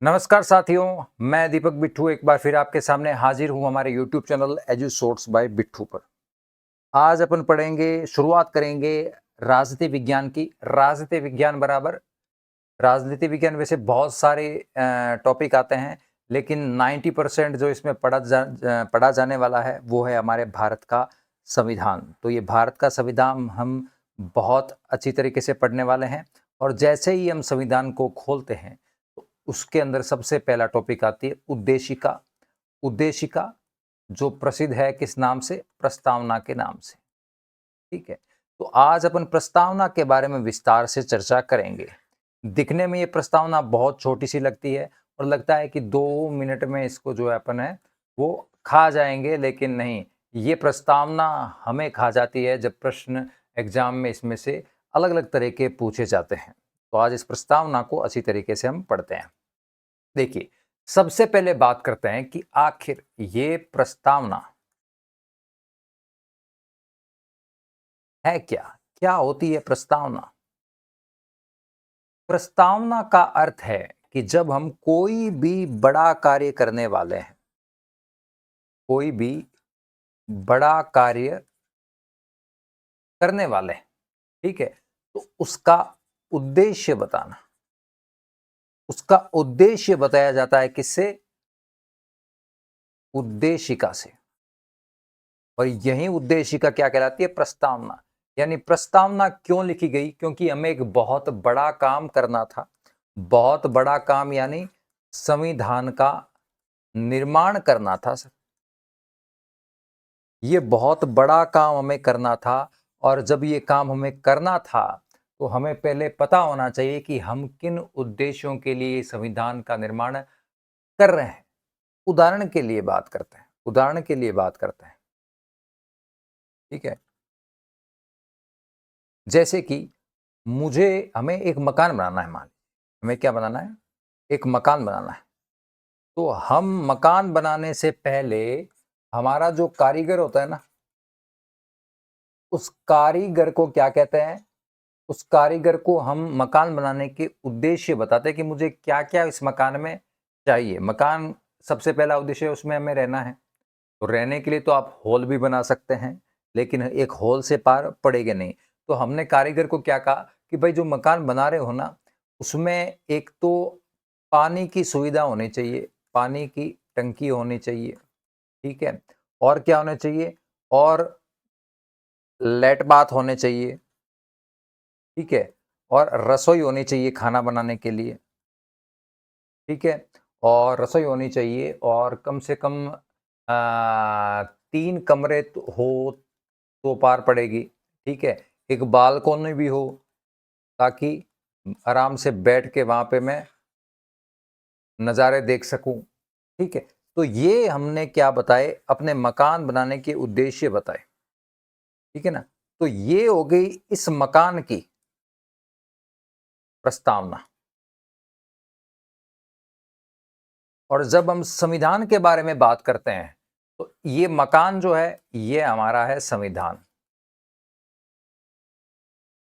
नमस्कार साथियों, मैं दीपक बिट्ठू एक बार फिर आपके सामने हाजिर हूँ हमारे YouTube channel edu source by Bittu पर। आज अपन शुरुआत करेंगे राजनीति विज्ञान की। राजनीति विज्ञान बराबर राजनीति विज्ञान वैसे बहुत सारे टॉपिक आते हैं, लेकिन 90% जो इसमें पढ़ा जाने वाला है वो है हमारे भारत का संविधान। तो ये भारत का संविधान हम बहुत अच्छी तरीके से पढ़ने वाले हैं और जैसे ही हम संविधान को खोलते हैं तो उसके अंदर सबसे पहला टॉपिक आती है उद्देशिका। उद्देशिका जो प्रसिद्ध है किस नाम से? प्रस्तावना के नाम से। ठीक है, तो आज अपन प्रस्तावना के बारे में विस्तार से चर्चा करेंगे। दिखने में ये प्रस्तावना बहुत छोटी सी लगती है और लगता है कि 2 मिनट में इसको जो है अपन है वो खा जाएंगे, लेकिन नहीं, ये प्रस्तावना हमें खा जाती है जब प्रश्न एग्जाम में इसमें से अलग अलग तरह के पूछे जाते हैं। तो आज इस प्रस्तावना को अच्छी तरीके से हम पढ़ते हैं। देखिए, सबसे पहले बात करते हैं कि आखिर ये प्रस्तावना है क्या? क्या होती है प्रस्तावना? प्रस्तावना का अर्थ है कि जब हम कोई भी बड़ा कार्य करने वाले हैं, कोई भी बड़ा कार्य करने वाले हैं, ठीक है, तो उसका उद्देश्य बताया जाता है किससे? उद्देशिका से। और यही उद्देशिका क्या कहलाती है? प्रस्तावना। यानी प्रस्तावना क्यों लिखी गई? क्योंकि हमें एक बहुत बड़ा काम करना था। बहुत बड़ा काम यानी संविधान का निर्माण करना था। ये बहुत बड़ा काम हमें करना था और जब ये काम हमें करना था तो हमें पहले पता होना चाहिए कि हम किन उद्देश्यों के लिए संविधान का निर्माण कर रहे हैं। उदाहरण के लिए बात करते हैं, ठीक है। जैसे कि हमें एक मकान बनाना है। मान लीजिए हमें क्या बनाना है? एक मकान बनाना है। तो हम मकान बनाने से पहले हमारा जो कारीगर होता है ना, उस कारीगर को क्या कहते हैं? उस कारीगर को हम मकान बनाने के उद्देश्य बताते हैं कि मुझे क्या क्या इस मकान में चाहिए। मकान सबसे पहला उद्देश्य है, उसमें हमें रहना है। तो रहने के लिए तो आप हॉल भी बना सकते हैं, लेकिन एक हॉल से पार पड़ेगा नहीं। तो हमने कारीगर को क्या कहा कि भाई जो मकान बना रहे हो ना, उसमें एक तो पानी की सुविधा होनी चाहिए, पानी की टंकी होनी चाहिए, ठीक है। और क्या होना चाहिए? और लेट बाथ होने चाहिए, ठीक है। और रसोई होनी चाहिए खाना बनाने के लिए, ठीक है। और रसोई होनी चाहिए और कम से कम 3 कमरे हो तो पार पड़ेगी, ठीक है। एक बालकोनी भी हो ताकि आराम से बैठ के वहां पे मैं नज़ारे देख सकूं, ठीक है। तो ये हमने क्या बताए? अपने मकान बनाने के उद्देश्य बताए, ठीक है ना। तो ये हो गई इस मकान की प्रस्तावना। और जब हम संविधान के बारे में बात करते हैं तो ये मकान जो है ये हमारा है संविधान,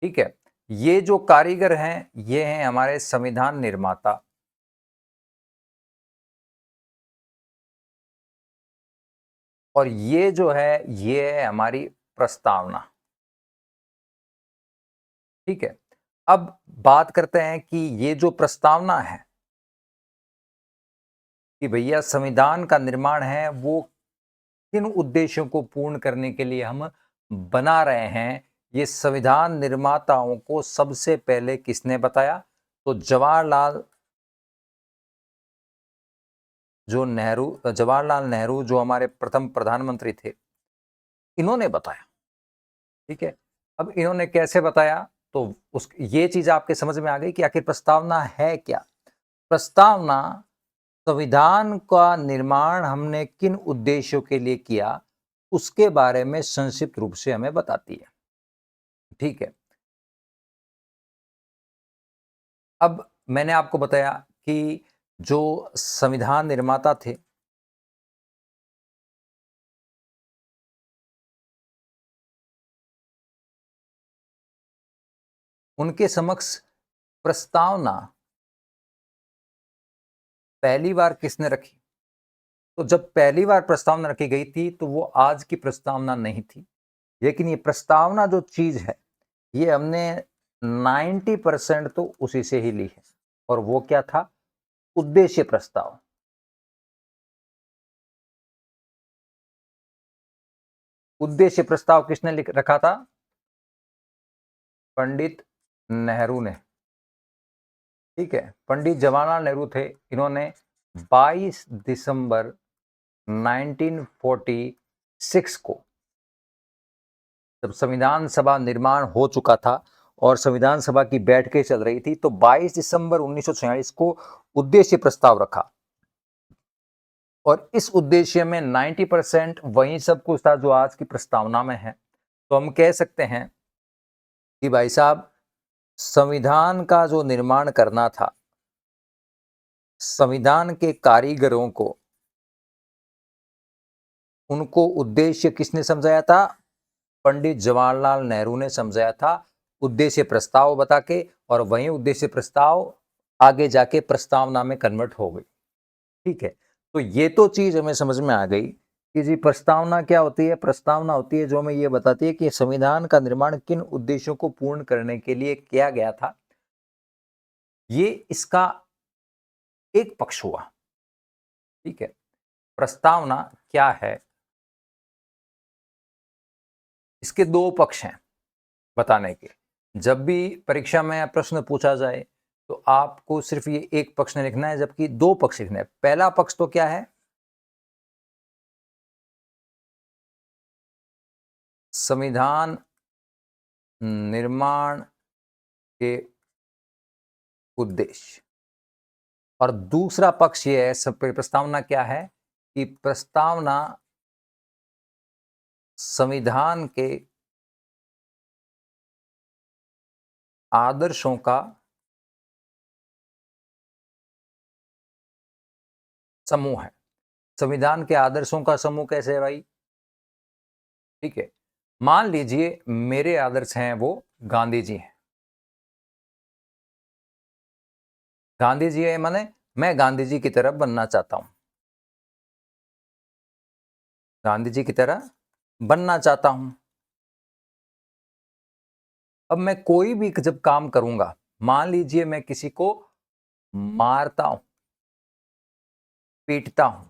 ठीक है। ये जो कारीगर हैं ये हैं हमारे संविधान निर्माता। और ये जो है ये है हमारी प्रस्तावना, ठीक है। अब बात करते हैं कि ये जो प्रस्तावना है कि भैया संविधान का निर्माण है वो किन उद्देश्यों को पूर्ण करने के लिए हम बना रहे हैं, ये संविधान निर्माताओं को सबसे पहले किसने बताया? तो जवाहरलाल नेहरू जो हमारे प्रथम प्रधानमंत्री थे, इन्होंने बताया, ठीक है। अब इन्होंने कैसे बताया? तो उस ये चीज आपके समझ में आ गई कि आखिर प्रस्तावना है क्या। प्रस्तावना संविधान का निर्माण हमने किन उद्देश्यों के लिए किया उसके बारे में संक्षिप्त रूप से हमें बताती है, ठीक है। अब मैंने आपको बताया कि जो संविधान निर्माता थे, उनके समक्ष प्रस्तावना पहली बार किसने रखी? तो जब पहली बार प्रस्तावना रखी गई थी तो वो आज की प्रस्तावना नहीं थी, लेकिन ये प्रस्तावना जो चीज है ये हमने 90% तो उसी से ही ली है। और वो क्या था? उद्देश्य प्रस्ताव। उद्देश्य प्रस्ताव किसने लिख रखा था? पंडित नेहरू ने। ठीक है, पंडित जवाहरलाल नेहरू थे। इन्होंने 22 दिसंबर 1946 को, जब संविधान सभा निर्माण हो चुका था और संविधान सभा की बैठकें चल रही थी, तो 22 दिसंबर 1946 को उद्देश्य प्रस्ताव रखा। और इस उद्देश्य में 90% वही सब कुछ था जो आज की प्रस्तावना में है। तो हम कह सकते हैं कि भाई साहब, संविधान का जो निर्माण करना था, संविधान के कारीगरों को, उनको उद्देश्य किसने समझाया था? पंडित जवाहरलाल नेहरू ने समझाया था, उद्देश्य प्रस्ताव बता के। और वही उद्देश्य प्रस्ताव आगे जाके प्रस्तावना में कन्वर्ट हो गई। ठीक है, तो ये तो चीज हमें समझ में आ गई कि जी प्रस्तावना क्या होती है। प्रस्तावना होती है जो हमें ये बताती है कि संविधान का निर्माण किन उद्देश्यों को पूर्ण करने के लिए किया गया था। ये इसका एक पक्ष हुआ। ठीक है, प्रस्तावना क्या है, इसके दो पक्ष हैं बताने के। जब भी परीक्षा में प्रश्न पूछा जाए तो आपको सिर्फ ये एक पक्ष नहीं लिखना है, जबकि दो पक्ष लिखना है। पहला पक्ष तो क्या है? संविधान निर्माण के उद्देश्य। और दूसरा पक्ष ये है, सब प्रस्तावना क्या है, कि प्रस्तावना संविधान के आदर्शों का समूह है। संविधान के आदर्शों का समूह कैसे है भाई? ठीक है, मान लीजिए मेरे आदर्श हैं वो गांधी जी हैं। गांधी जी है माने मैं गांधी जी की तरह बनना चाहता हूं। गांधी जी की तरह बनना चाहता हूं। अब मैं कोई भी जब काम करूंगा, मान लीजिए मैं किसी को मारता हूं, पीटता हूं।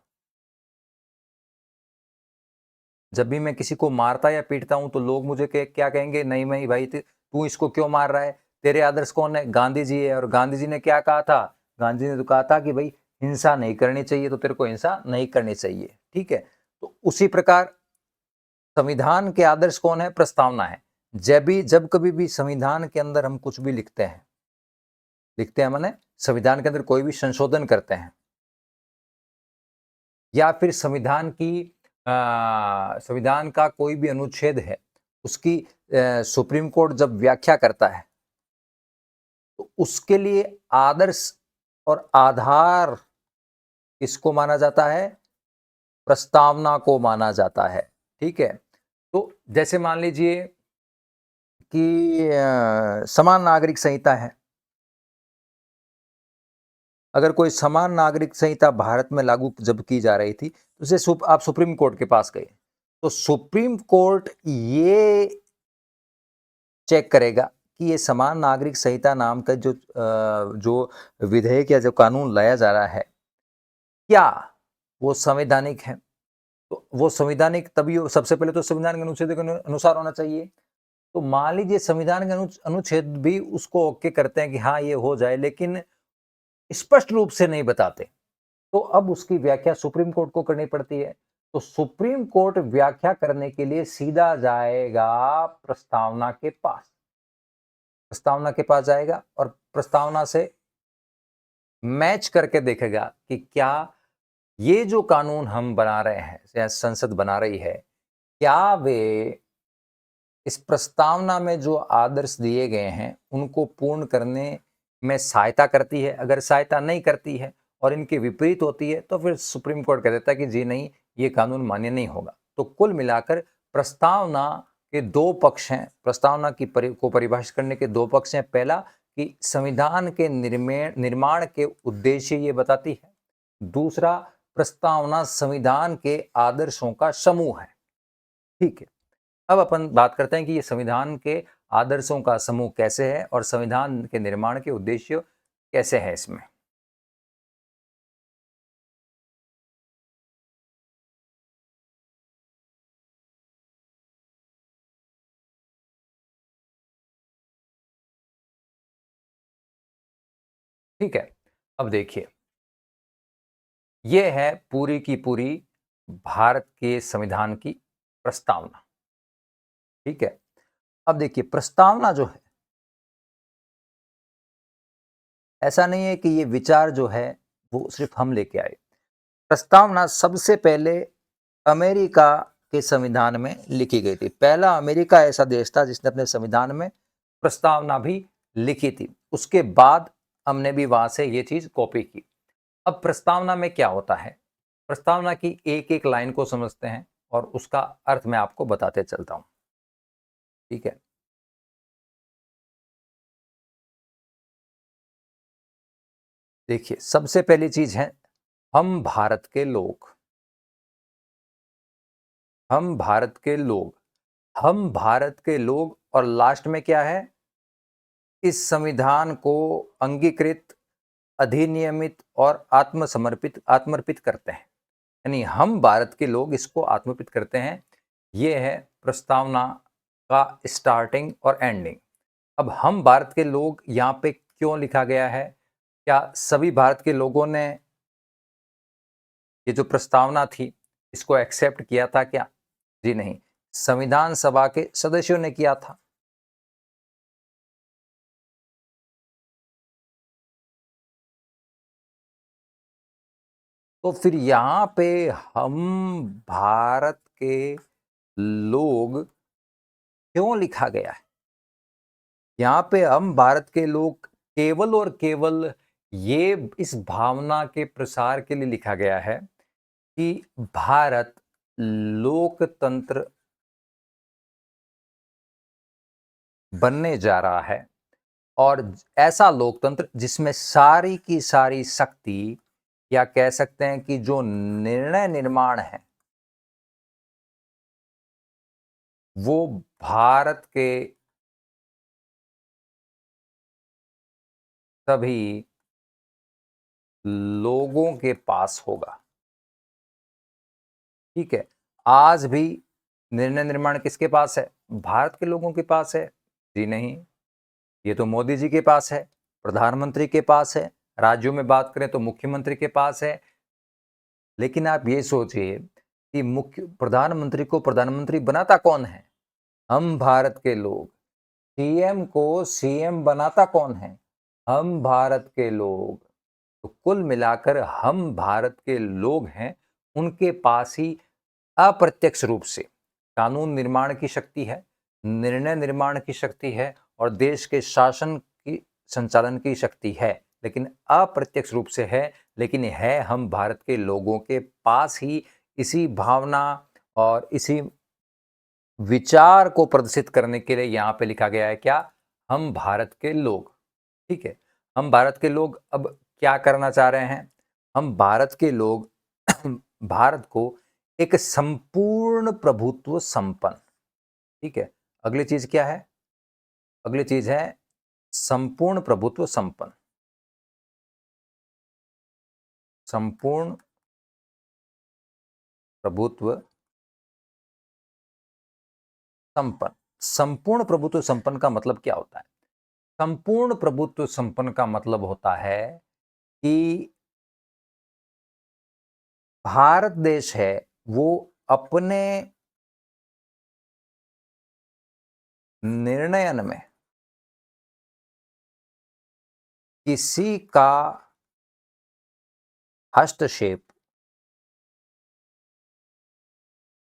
जब भी मैं किसी को मारता या पीटता हूं तो लोग मुझे क्या कहेंगे? नहीं नहीं भाई, तू इसको क्यों मार रहा है? तेरे आदर्श कौन है? गांधी जी है। और गांधी जी ने क्या कहा था? गांधी जी ने तो कहा था कि भाई हिंसा नहीं करनी चाहिए, तो तेरे को हिंसा नहीं करनी चाहिए। ठीक है, तो उसी प्रकार संविधान के आदर्श कौन है? प्रस्तावना है। जब कभी भी संविधान के अंदर हम कुछ भी लिखते हैं माने संविधान के अंदर कोई भी संशोधन करते हैं, या फिर संविधान का कोई भी अनुच्छेद है, उसकी सुप्रीम कोर्ट जब व्याख्या करता है, तो उसके लिए आदर्श और आधार किसको माना जाता है? प्रस्तावना को माना जाता है। ठीक है, तो जैसे मान लीजिए कि समान नागरिक संहिता है। अगर कोई समान नागरिक संहिता भारत में लागू जब की जा रही थी, तो उसे आप सुप्रीम कोर्ट के पास गए, तो सुप्रीम कोर्ट ये चेक करेगा कि ये समान नागरिक संहिता नाम का जो विधेयक या जो कानून लाया जा रहा है, क्या वो संवैधानिक है। तो वो संवैधानिक तभी सबसे पहले तो संविधान के अनुच्छेद के अनुसार होना चाहिए। तो मान लीजिए संविधान के अनुच्छेद भी उसको ओके करते हैं कि हाँ ये हो जाए, लेकिन स्पष्ट रूप से नहीं बताते, तो अब उसकी व्याख्या सुप्रीम कोर्ट को करनी पड़ती है। तो सुप्रीम कोर्ट व्याख्या करने के लिए सीधा जाएगा प्रस्तावना के पास। प्रस्तावना के पास जाएगा और प्रस्तावना से मैच करके देखेगा कि क्या ये जो कानून हम बना रहे हैं या संसद बना रही है, क्या वे इस प्रस्तावना में जो आदर्श दिए गए हैं उनको पूर्ण करने में सहायता करती है। अगर सहायता नहीं करती है और इनके विपरीत होती है, तो फिर सुप्रीम कोर्ट कह देता है कि जी नहीं, ये कानून मान्य नहीं होगा। तो कुल मिलाकर प्रस्तावना के दो पक्ष हैं। प्रस्तावना को परिभाषित करने के दो पक्ष हैं। पहला कि संविधान के निर्माण के उद्देश्य ये बताती है, दूसरा, प्रस्तावना संविधान के आदर्शों का समूह है। ठीक है, अब अपन बात करते हैं कि ये संविधान के आदर्शों का समूह कैसे है और संविधान के निर्माण के उद्देश्य कैसे है इसमें। ठीक है, अब देखिए, यह है पूरी की पूरी भारत के संविधान की प्रस्तावना। ठीक है, अब देखिए, प्रस्तावना जो है, ऐसा नहीं है कि ये विचार जो है वो सिर्फ हम लेके आए। प्रस्तावना सबसे पहले अमेरिका के संविधान में लिखी गई थी। पहला अमेरिका ऐसा देश था जिसने अपने संविधान में प्रस्तावना भी लिखी थी। उसके बाद हमने भी वहां से ये चीज कॉपी की। अब प्रस्तावना में क्या होता है, प्रस्तावना की एक एक लाइन को समझते हैं और उसका अर्थ मैं आपको बताते चलता हूं। ठीक है, देखिए, सबसे पहली चीज है, हम भारत के लोग, हम भारत के लोग, हम भारत के लोग, और लास्ट में क्या है, इस संविधान को अंगीकृत, अधिनियमित और आत्मसमर्पित आत्मर्पित करते हैं। यानी हम भारत के लोग इसको आत्मर्पित करते हैं। ये है प्रस्तावना का स्टार्टिंग और एंडिंग। अब हम भारत के लोग यहाँ पे क्यों लिखा गया है? क्या सभी भारत के लोगों ने ये जो प्रस्तावना थी इसको एक्सेप्ट किया था क्या? जी नहीं, संविधान सभा के सदस्यों ने किया था। तो फिर यहाँ पे हम भारत के लोग क्यों लिखा गया है? यहाँ पे हम भारत के लोग केवल और केवल ये इस भावना के प्रसार के लिए लिखा गया है कि भारत लोकतंत्र बनने जा रहा है, और ऐसा लोकतंत्र जिसमें सारी की सारी शक्ति, या कह सकते हैं कि जो निर्णय निर्माण है, वो भारत के सभी लोगों के पास होगा। ठीक है, आज भी निर्णय निर्माण किसके पास है? भारत के लोगों के पास है? जी नहीं, ये तो मोदी जी के पास है, प्रधानमंत्री के पास है, राज्यों में बात करें तो मुख्यमंत्री के पास है। लेकिन आप ये सोचिए कि मुख्य प्रधानमंत्री को प्रधानमंत्री बनाता कौन है? हम भारत के लोग। सीएम को सीएम बनाता कौन है? हम भारत के लोग। तो कुल मिलाकर हम भारत के लोग हैं, उनके पास ही अप्रत्यक्ष रूप से कानून निर्माण की शक्ति है, निर्णय निर्माण की शक्ति है, और देश के शासन की संचालन की शक्ति है। लेकिन अप्रत्यक्ष रूप से है, लेकिन है हम भारत के लोगों के पास ही। इसी भावना और इसी विचार को प्रदर्शित करने के लिए यहाँ पे लिखा गया है क्या? हम भारत के लोग। ठीक है, हम भारत के लोग अब क्या करना चाह रहे हैं? हम भारत के लोग भारत को एक संपूर्ण प्रभुत्व संपन्न, ठीक है, अगली चीज क्या है? अगली चीज है संपूर्ण प्रभुत्व संपन्न, संपूर्ण प्रभुत्व संपन्न। संपूर्ण प्रभुत्व संपन्न का मतलब क्या होता है? संपूर्ण प्रभुत्व संपन्न का मतलब होता है कि भारत देश है वो अपने निर्णयन में किसी का हस्तक्षेप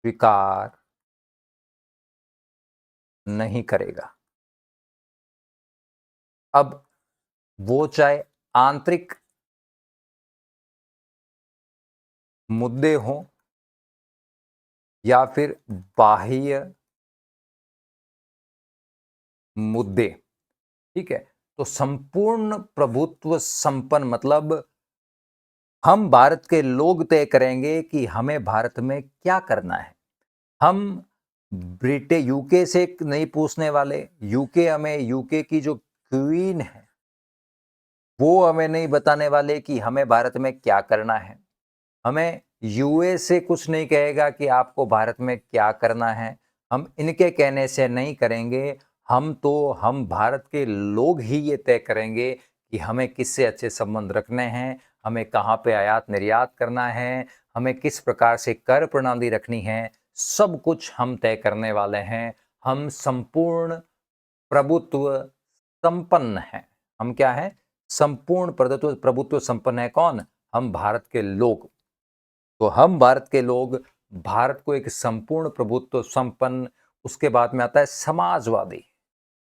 स्वीकार नहीं करेगा। अब वो चाहे आंतरिक मुद्दे हों या फिर बाह्य मुद्दे, ठीक है। तो संपूर्ण प्रभुत्व संपन्न मतलब हम भारत के लोग तय करेंगे कि हमें भारत में क्या करना है, हम भारत के लोग तय करेंगे कि हमें भारत में क्या करना है। हम ब्रिटेन यूके से नहीं पूछने वाले, यूके हमें यूके की जो क्वीन है वो हमें नहीं बताने वाले कि हमें भारत में क्या करना है। हमें यूएस से कुछ नहीं कहेगा कि आपको भारत में क्या करना है। हम इनके कहने से नहीं करेंगे। हम भारत के लोग ही ये तय करेंगे कि हमें किससे अच्छे संबंध रखने हैं, हमें कहाँ पे आयात निर्यात करना है, हमें किस प्रकार से कर प्रणाली रखनी है, सब कुछ हम तय करने वाले हैं। हम संपूर्ण प्रभुत्व संपन्न हैं। हम क्या हैं? संपूर्ण प्रभुत्व प्रभुत्व संपन्न है कौन? हम भारत के लोग। तो हम भारत के लोग भारत को एक संपूर्ण प्रभुत्व संपन्न, उसके बाद में आता है समाजवादी।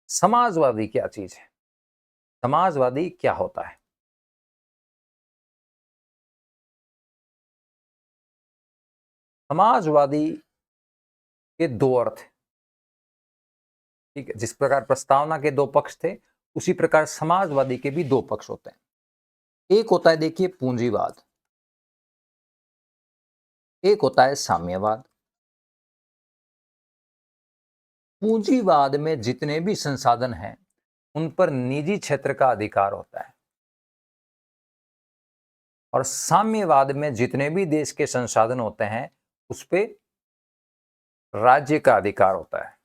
समाजवादी क्या चीज है? समाजवादी क्या होता है? समाजवादी के दो अर्थ हैं। ठीक है, जिस प्रकार प्रस्तावना के दो पक्ष थे उसी प्रकार समाजवादी के भी दो पक्ष होते हैं। एक होता है देखिए पूंजीवाद, एक होता है साम्यवाद। पूंजीवाद में जितने भी संसाधन हैं उन पर निजी क्षेत्र का अधिकार होता है, और साम्यवाद में जितने भी देश के संसाधन होते हैं उस पे राज्य का अधिकार होता है।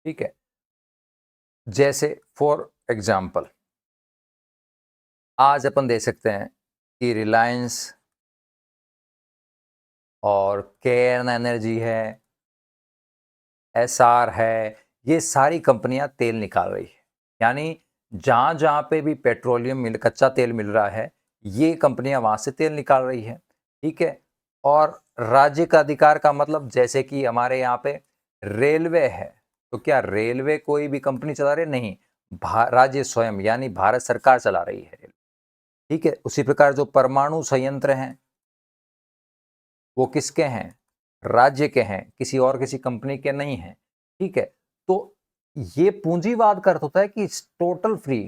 ठीक है, जैसे फॉर एग्जाम्पल आज अपन देख सकते हैं कि रिलायंस और केयर्न एनर्जी है, एसआर है, ये सारी कंपनियां तेल निकाल रही है। यानी जहां जहां पे भी पेट्रोलियम मिल कच्चा तेल मिल रहा है ये कंपनियां वहां से तेल निकाल रही है। ठीक है, और राज्य का अधिकार का मतलब जैसे कि हमारे यहाँ पे रेलवे है, तो क्या रेलवे कोई भी कंपनी चला रही? नहीं, राज्य स्वयं यानी भारत सरकार चला रही है। ठीक है, उसी प्रकार जो परमाणु संयंत्र हैं वो किसके हैं? राज्य के हैं, किसी और किसी कंपनी के नहीं हैं। ठीक है, तो ये पूंजीवाद का अर्थ होता है कि टोटल फ्री,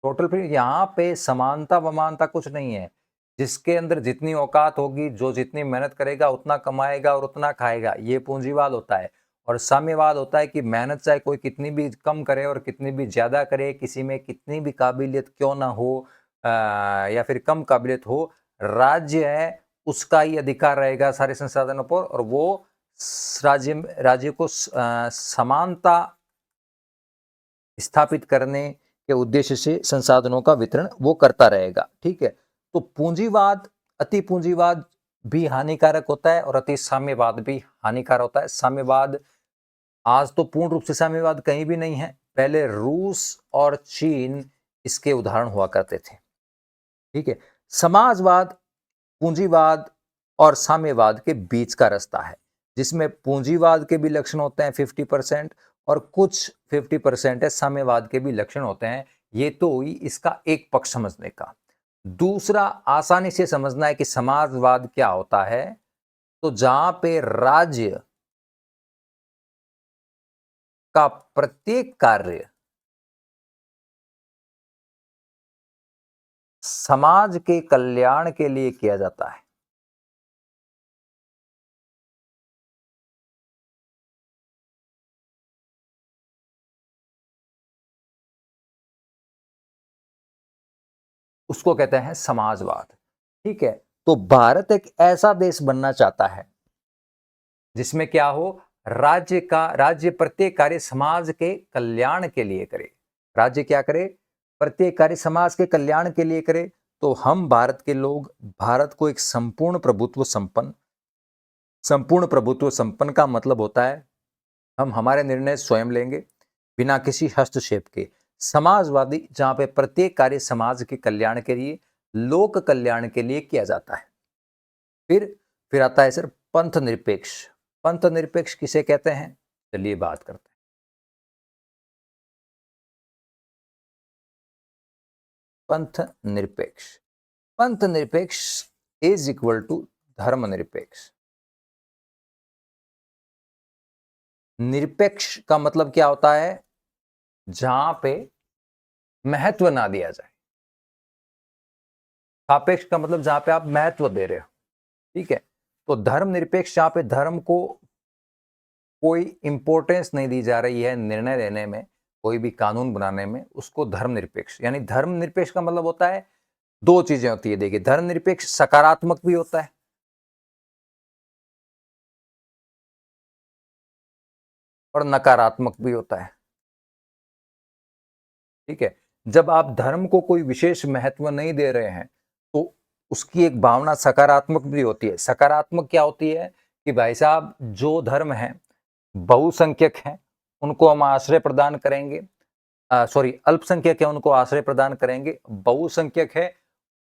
टोटल फ्री। यहाँ पे समानता वमानता कुछ नहीं है। जिसके अंदर जितनी औकात होगी, जो जितनी मेहनत करेगा उतना कमाएगा और उतना खाएगा, ये पूंजीवाद होता है। और साम्यवाद होता है कि मेहनत चाहे कोई कितनी भी कम करे और कितनी भी ज्यादा करे, किसी में कितनी भी काबिलियत क्यों ना हो या फिर कम काबिलियत हो, राज्य है उसका ही अधिकार रहेगा सारे संसाधनों पर, और वो राज्य को समानता स्थापित करने के उद्देश्य से संसाधनों का वितरण वो करता रहेगा। ठीक है, तो पूंजीवाद, अति पूंजीवाद भी हानिकारक होता है और अति साम्यवाद भी हानिकारक होता है। साम्यवाद आज तो पूर्ण रूप से साम्यवाद कहीं भी नहीं है, पहले रूस और चीन इसके उदाहरण हुआ करते थे। ठीक है, समाजवाद पूंजीवाद और साम्यवाद के बीच का रास्ता है, जिसमें पूंजीवाद के भी लक्षण होते हैं 50% और कुछ 50% है साम्यवाद के भी लक्षण होते हैं। ये तो हुई इसका एक पक्ष समझने का। दूसरा आसानी से समझना है कि समाजवाद क्या होता है, तो जहां पे राज्य का प्रत्येक कार्य समाज के कल्याण के लिए किया जाता है। उसको कहते हैं समाजवाद। ठीक है, तो भारत एक ऐसा देश बनना चाहता है जिसमें क्या हो, राज्य प्रत्येक कार्य समाज के कल्याण के लिए करे। राज्य क्या करे? प्रत्येक कार्य समाज के कल्याण के लिए करे। तो हम भारत के लोग भारत को एक संपूर्ण प्रभुत्व संपन्न का मतलब होता है हम हमारे निर्णय स्वयं लेंगे बिना किसी हस्तक्षेप के। समाजवादी जहां पे प्रत्येक कार्य समाज के कल्याण के लिए, लोक कल्याण के लिए किया जाता है। फिर आता है सर पंथ निरपेक्ष। पंथ निरपेक्ष किसे कहते हैं? चलिए बात करते हैं। पंथ निरपेक्ष, पंथ निरपेक्ष इज इक्वल टू धर्म निरपेक्ष। निरपेक्ष का मतलब क्या होता है? जहां पे महत्व ना दिया जाए। सापेक्ष का मतलब जहां पे आप महत्व दे रहे हो, ठीक है। तो धर्मनिरपेक्ष जहां पे धर्म को कोई इंपॉर्टेंस नहीं दी जा रही है निर्णय लेने में, कोई भी कानून बनाने में, उसको धर्मनिरपेक्ष, यानी धर्मनिरपेक्ष का मतलब होता है दो चीजें होती है। देखिए, धर्मनिरपेक्ष सकारात्मक भी होता है और नकारात्मक भी होता है, ठीक है। जब आप धर्म को कोई विशेष महत्व नहीं दे रहे हैं तो उसकी एक भावना सकारात्मक भी होती है। सकारात्मक क्या होती है कि भाई साहब, जो धर्म है बहुसंख्यक हैं, उनको हम आश्रय प्रदान करेंगे, सॉरी अल्पसंख्यक है उनको आश्रय प्रदान करेंगे, बहुसंख्यक है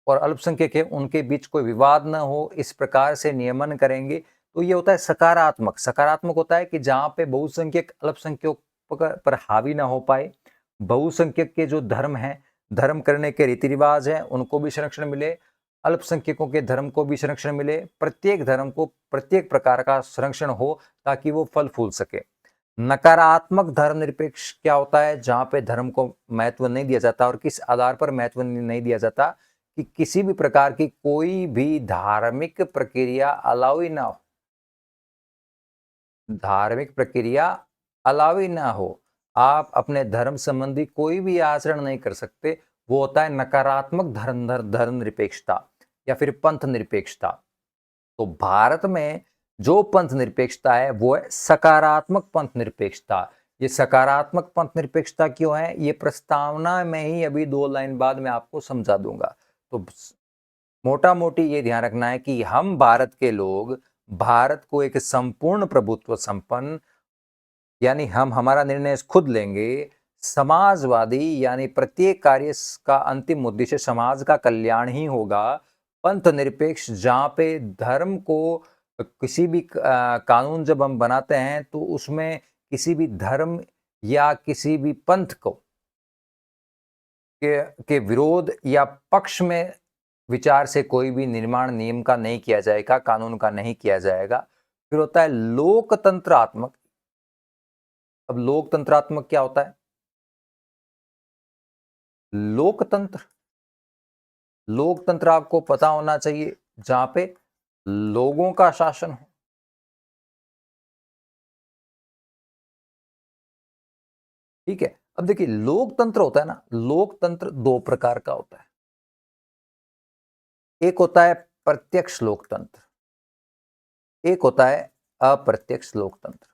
और अल्पसंख्यक है उनके बीच कोई विवाद ना हो, इस प्रकार से नियमन करेंगे। तो ये होता है सकारात्मक। सकारात्मक होता है कि जहां पे बहुसंख्यक अल्पसंख्यक पर हावी ना हो पाए, बहुसंख्यक के जो धर्म है, धर्म करने के रीति रिवाज है, उनको भी संरक्षण मिले, अल्पसंख्यकों के धर्म को भी संरक्षण मिले, प्रत्येक धर्म को प्रत्येक प्रकार का संरक्षण हो ताकि वो फल फूल सके। नकारात्मक धर्मनिरपेक्ष क्या होता है, जहां पे धर्म को महत्व नहीं दिया जाता। और किस आधार पर महत्व नहीं दिया जाता कि किसी भी प्रकार की कोई भी धार्मिक प्रक्रिया अलाउ ही ना हो, धार्मिक प्रक्रिया अलाउ ही ना हो, आप अपने धर्म संबंधी कोई भी आचरण नहीं कर सकते। वो होता है नकारात्मक धर्म निरपेक्षता या फिर पंथ निरपेक्षता। तो भारत में जो पंथ निरपेक्षता है वो है सकारात्मक पंथ निरपेक्षता। ये सकारात्मक पंथ निरपेक्षता क्यों है, ये प्रस्तावना में ही अभी 2 लाइन बाद में आपको समझा दूंगा। तो मोटा मोटी ये ध्यान रखना है कि हम भारत के लोग भारत को एक संपूर्ण प्रभुत्व संपन्न, यानी हम हमारा निर्णय खुद लेंगे, समाजवादी, यानी प्रत्येक कार्य का अंतिम उद्देश्य समाज का कल्याण ही होगा, पंथ निरपेक्ष जहां पे धर्म को किसी भी कानून जब हम बनाते हैं तो उसमें किसी भी धर्म या किसी भी पंथ को के विरोध या पक्ष में विचार से कोई भी निर्माण नियम का नहीं किया जाएगा, कानून का नहीं किया जाएगा। फिर होता है लोकतंत्रात्मक। अब लोकतंत्रात्मक क्या होता है? लोकतंत्र, लोकतंत्र आपको पता होना चाहिए जहां पे लोगों का शासन हो, ठीक है। अब देखिए, लोकतंत्र होता है ना, लोकतंत्र दो प्रकार का होता है। एक होता है प्रत्यक्ष लोकतंत्र, एक होता है अप्रत्यक्ष लोकतंत्र।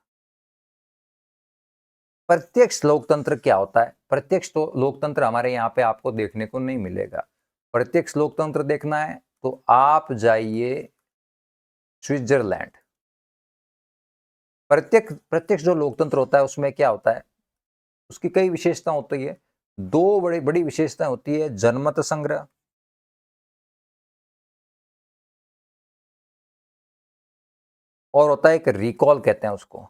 प्रत्यक्ष लोकतंत्र क्या होता है? प्रत्यक्ष तो लोकतंत्र हमारे यहाँ पे आपको देखने को नहीं मिलेगा। प्रत्यक्ष लोकतंत्र देखना है तो आप जाइए स्विट्जरलैंड। प्रत्यक्ष प्रत्यक्ष जो लोकतंत्र होता है उसमें क्या होता है, उसकी कई विशेषता होती है। दो बड़ी बड़ी विशेषता होती है, जनमत संग्रह और होता है एक रिकॉल, कहते हैं उसको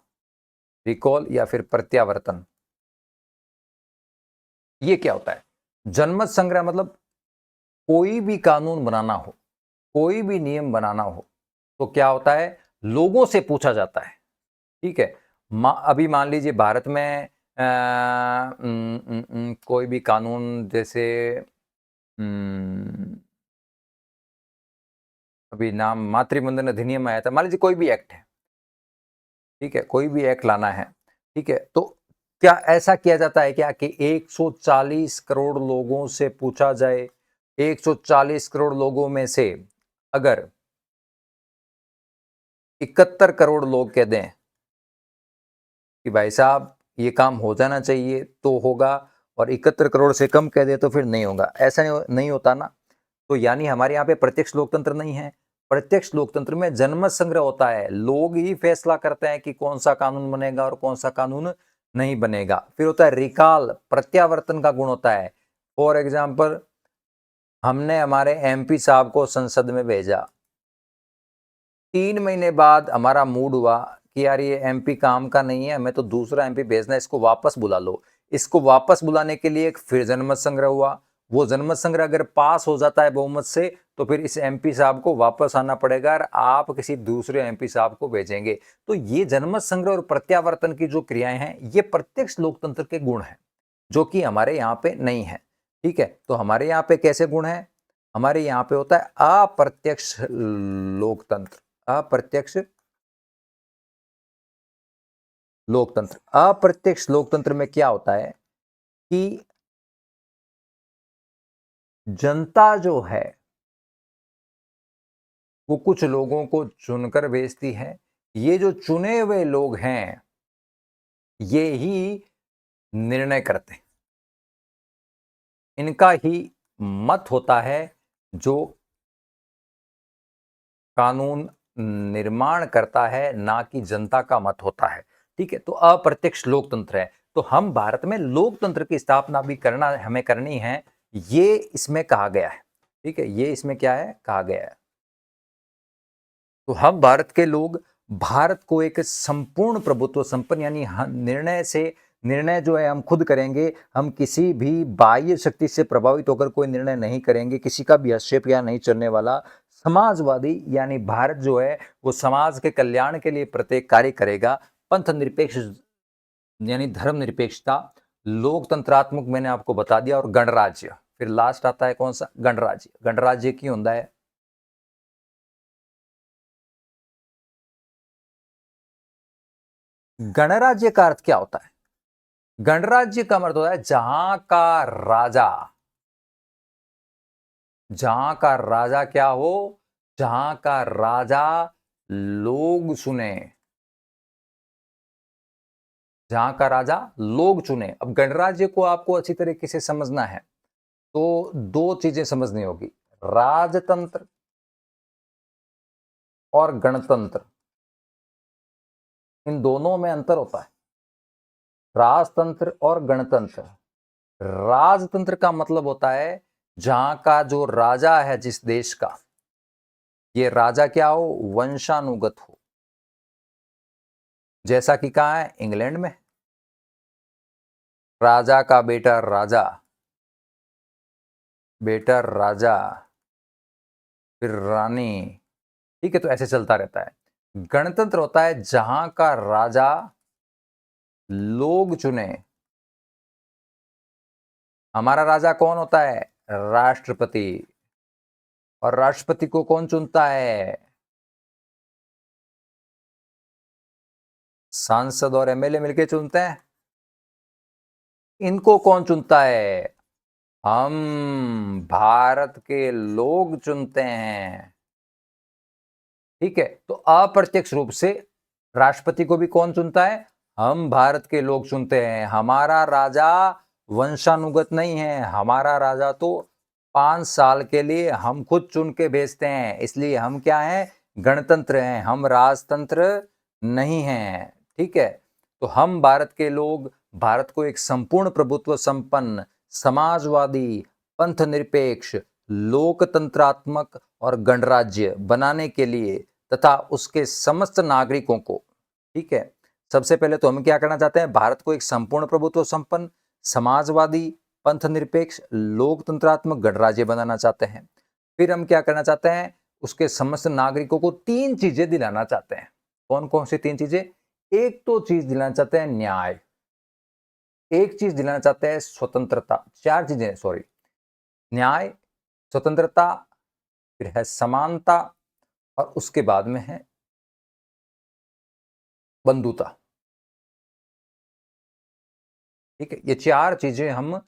रिकॉल या फिर प्रत्यावर्तन। ये क्या होता है? जनमत संग्रह मतलब कोई भी कानून बनाना हो, कोई भी नियम बनाना हो तो क्या होता है, लोगों से पूछा जाता है, ठीक है। अभी मान लीजिए भारत में कोई भी कानून, जैसे अभी नाम मातृवंदन अधिनियम आया था, मान लीजिए कोई भी एक्ट है, ठीक है, कोई भी एक्ट लाना है, ठीक है। तो क्या ऐसा किया जाता है क्या कि 140 करोड़ लोगों से पूछा जाए, 140 करोड़ लोगों में से अगर 71 करोड़ लोग कह दें कि भाई साहब ये काम हो जाना चाहिए तो होगा, और 71 करोड़ से कम कह दे तो फिर नहीं होगा, ऐसा नहीं होता ना। तो यानी हमारे यहाँ पे प्रत्यक्ष लोकतंत्र नहीं है। प्रत्यक्ष लोकतंत्र में जनमत संग्रह होता है, लोग ही फैसला करते हैं कि कौन सा कानून बनेगा और कौन सा कानून नहीं बनेगा। फिर होता है रिकॉल, प्रत्यावर्तन का गुण होता है। फॉर एग्जाम्पल, हमने हमारे एमपी साहब को संसद में भेजा, 3 महीने बाद हमारा मूड हुआ कि यार ये एमपी काम का नहीं है, हमें तो दूसरा एमपी भेजना है, इसको वापस बुला लो। इसको वापस बुलाने के लिए एक फिर जनमत संग्रह हुआ। वो जनमत संग्रह अगर पास हो जाता है बहुमत से तो फिर इस एमपी साहब को वापस आना पड़ेगा और आप किसी दूसरे एमपी साहब को भेजेंगे। तो ये जनमत संग्रह और प्रत्यावर्तन की जो क्रियाएं हैं, ये प्रत्यक्ष लोकतंत्र के गुण हैं, जो कि हमारे यहाँ पे नहीं है। ठीक है, तो हमारे यहाँ पे कैसे गुण है, हमारे यहाँ पे होता है अप्रत्यक्ष लोकतंत्र। अप्रत्यक्ष लोकतंत्र, अप्रत्यक्ष लोकतंत्र में क्या होता है कि जनता जो है वो कुछ लोगों को चुनकर भेजती है। ये जो चुने हुए लोग हैं ये ही निर्णय करते हैं, इनका ही मत होता है जो कानून निर्माण करता है, ना कि जनता का मत होता है। ठीक है, तो अप्रत्यक्ष लोकतंत्र है। तो हम भारत में लोकतंत्र की स्थापना भी हमें करनी है, ये इसमें कहा गया है। ठीक है, ये इसमें क्या है, कहा गया है। तो हम भारत के लोग भारत को एक संपूर्ण प्रभुत्व संपन्न, यानी निर्णय जो है हम खुद करेंगे, हम किसी भी बाह्य शक्ति से प्रभावित होकर कोई निर्णय नहीं करेंगे, किसी का भी हस्तक्षेप या नहीं चलने वाला समाजवादी, यानी भारत जो है वो समाज के कल्याण के लिए प्रत्येक कार्य करेगा। पंथ निरपेक्ष यानी धर्म निरपेक्षता, लोकतंत्रात्मक मैंने आपको बता दिया, और गणराज्य। फिर लास्ट आता है कौन सा, गणराज्य। गणराज्य क्यों होता है, गणराज्य का अर्थ क्या होता है, गणराज्य का अर्थ होता है जहां का राजा क्या हो, जहां का राजा लोग सुने, जहां का राजा लोग चुने। अब गणराज्य को आपको अच्छी तरीके से समझना है तो दो चीजें समझनी होगी, राजतंत्र और गणतंत्र, इन दोनों में अंतर होता है। राजतंत्र और गणतंत्र, राजतंत्र का मतलब होता है जहां का जो राजा है जिस देश का, ये राजा क्या हो, वंशानुगत हो। जैसा कि कहा है इंग्लैंड में, राजा का बेटा राजा, बेटा राजा, फिर रानी। ठीक है, तो ऐसे चलता रहता है। गणतंत्र होता है जहां का राजा लोग चुने। हमारा राजा कौन होता है, राष्ट्रपति, और राष्ट्रपति को कौन चुनता है, सांसद और एमएलए मिलकर चुनते हैं। इनको कौन चुनता है, हम भारत के लोग चुनते हैं। ठीक है, तो अप्रत्यक्ष रूप से राष्ट्रपति को भी कौन चुनता है, हम भारत के लोग चुनते हैं। हमारा राजा वंशानुगत नहीं है, हमारा राजा तो 5 साल के लिए हम खुद चुन के भेजते हैं, इसलिए हम क्या हैं, गणतंत्र हैं, हम राजतंत्र नहीं हैं। ठीक है, तो हम भारत के लोग भारत को एक संपूर्ण प्रभुत्व संपन्न, समाजवादी, पंथ निरपेक्ष, लोकतंत्रात्मक और गणराज्य बनाने के लिए तथा उसके समस्त नागरिकों को, ठीक है, सबसे पहले तो हम क्या करना चाहते हैं, भारत को एक संपूर्ण प्रभुत्व संपन्न, समाजवादी, पंथ निरपेक्ष, लोकतंत्रात्मक गणराज्य बनाना चाहते हैं। फिर हम क्या करना चाहते हैं, उसके समस्त नागरिकों को 3 चीजें दिलाना चाहते हैं। कौन कौन सी 3 चीजें, एक तो चीज दिलाना चाहते हैं न्याय, एक चीज दिलाना चाहते हैं स्वतंत्रता, 4 चीजें, सॉरी, न्याय, स्वतंत्रता, फिर है समानता, और उसके बाद में है बंधुता। ठीक है, ये 4 चीजें हम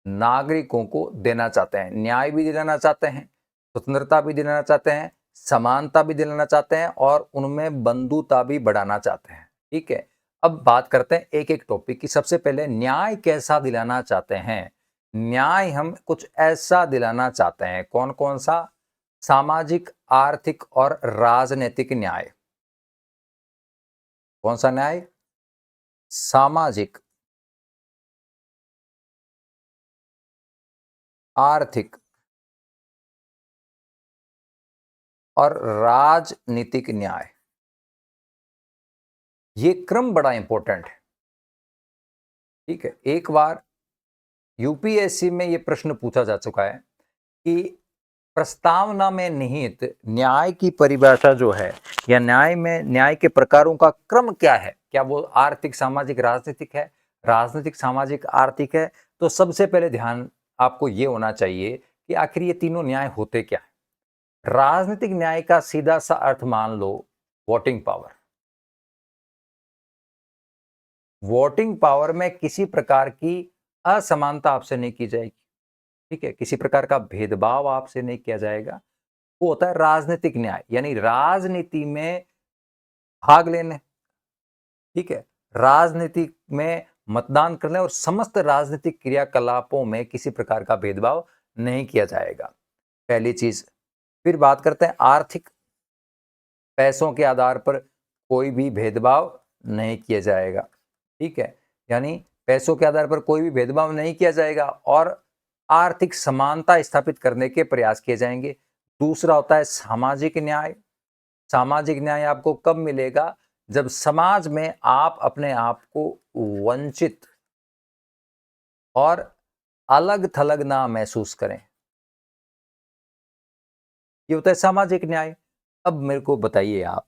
नागरिकों को देना चाहते हैं, न्याय भी दिलाना चाहते हैं, स्वतंत्रता भी दिलाना चाहते हैं, समानता भी दिलाना चाहते हैं, और उनमें बंधुता भी बढ़ाना चाहते हैं। ठीक है, अब बात करते हैं एक एक टॉपिक की। सबसे पहले न्याय कैसा दिलाना चाहते हैं, न्याय हम कुछ ऐसा दिलाना चाहते हैं, कौन कौन सा, सामाजिक, आर्थिक और राजनीतिक न्याय। कौन सा न्याय, सामाजिक, आर्थिक और राजनीतिक न्याय। ये क्रम बड़ा इंपॉर्टेंट है। ठीक है, एक बार यूपीएससी में ये प्रश्न पूछा जा चुका है कि प्रस्तावना में निहित न्याय की परिभाषा जो है, या न्याय में न्याय के प्रकारों का क्रम क्या है, क्या वो आर्थिक, सामाजिक, राजनीतिक है, राजनीतिक, सामाजिक, आर्थिक है। तो सबसे पहले ध्यान आपको ये होना चाहिए कि आखिर ये तीनों न्याय होते क्या है। राजनीतिक न्याय का सीधा सा अर्थ मान लो वोटिंग पावर। वोटिंग पावर में किसी प्रकार की असमानता आपसे नहीं की जाएगी, ठीक है, किसी प्रकार का भेदभाव आपसे नहीं किया जाएगा। वो होता है राजनीतिक न्याय, यानी राजनीति में भाग लेने, ठीक है, राजनीति में मतदान करने और समस्त राजनीतिक क्रियाकलापों में किसी प्रकार का भेदभाव नहीं किया जाएगा, पहली चीज। फिर बात करते हैं आर्थिक। पैसों के आधार पर कोई भी भेदभाव नहीं किया जाएगा, ठीक है, यानी पैसों के आधार पर कोई भी भेदभाव नहीं किया जाएगा और आर्थिक समानता स्थापित करने के प्रयास किए जाएंगे। दूसरा होता है सामाजिक न्याय। सामाजिक न्याय आपको कब मिलेगा? जब समाज में आप अपने आप को वंचित और अलग थलग ना महसूस करें, ये होता है सामाजिक न्याय। अब मेरे को बताइए आप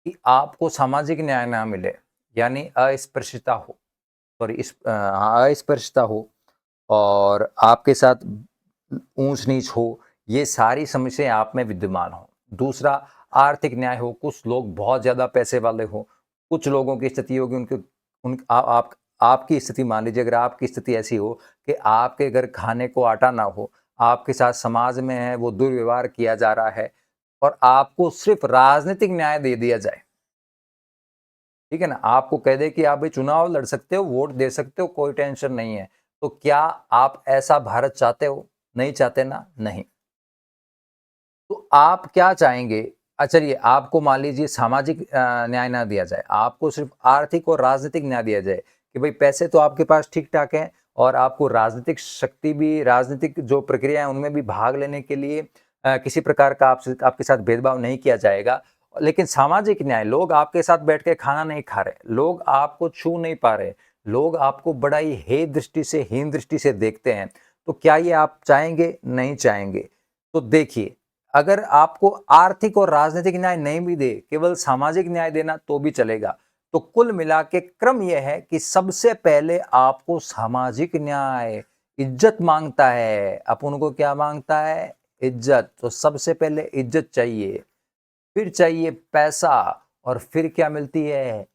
कि आपको सामाजिक न्याय ना मिले, यानी अस्पृश्यता हो, सॉरी अस्पृश्यता हो और आपके साथ ऊंच नीच हो, ये सारी समस्याएं आप में विद्यमान हो। दूसरा आर्थिक न्याय हो, कुछ लोग बहुत ज्यादा पैसे वाले हो, कुछ लोगों की स्थिति होगी उनके उन आप आपकी स्थिति मान लीजिए, अगर आपकी स्थिति ऐसी हो कि आपके घर खाने को आटा ना हो, आपके साथ समाज में है वो दुर्व्यवहार किया जा रहा है और आपको सिर्फ राजनीतिक न्याय दे दिया जाए, ठीक है ना, आपको कह दे कि आप भी चुनाव लड़ सकते हो, वोट दे सकते हो, कोई टेंशन नहीं है, तो क्या आप ऐसा भारत चाहते हो? नहीं चाहते ना? नहीं। तो आप क्या चाहेंगे? चलिए, आपको मान लीजिए सामाजिक न्याय ना दिया जाए, आपको सिर्फ आर्थिक और राजनीतिक न्याय दिया जाए कि भाई पैसे तो आपके पास ठीक ठाक हैं और आपको राजनीतिक शक्ति भी, राजनीतिक जो प्रक्रिया है उनमें भी भाग लेने के लिए किसी प्रकार का आपके साथ भेदभाव नहीं किया जाएगा। लेकिन सामाजिक न्याय, लोग आपके साथ बैठ के खाना नहीं खा रहे, लोग आपको छू नहीं पा रहे, लोग आपको बड़ा ही हे दृष्टि से, हीन दृष्टि से देखते हैं, तो क्या ये आप चाहेंगे? नहीं चाहेंगे। तो देखिए, अगर आपको आर्थिक और राजनीतिक न्याय नहीं भी दे, केवल सामाजिक न्याय देना तो भी चलेगा। तो कुल मिला के क्रम यह है कि सबसे पहले आपको सामाजिक न्याय, इज्जत मांगता है, अपन को क्या मांगता है? इज्जत। तो सबसे पहले इज्जत चाहिए, फिर चाहिए पैसा और फिर क्या मिलती है?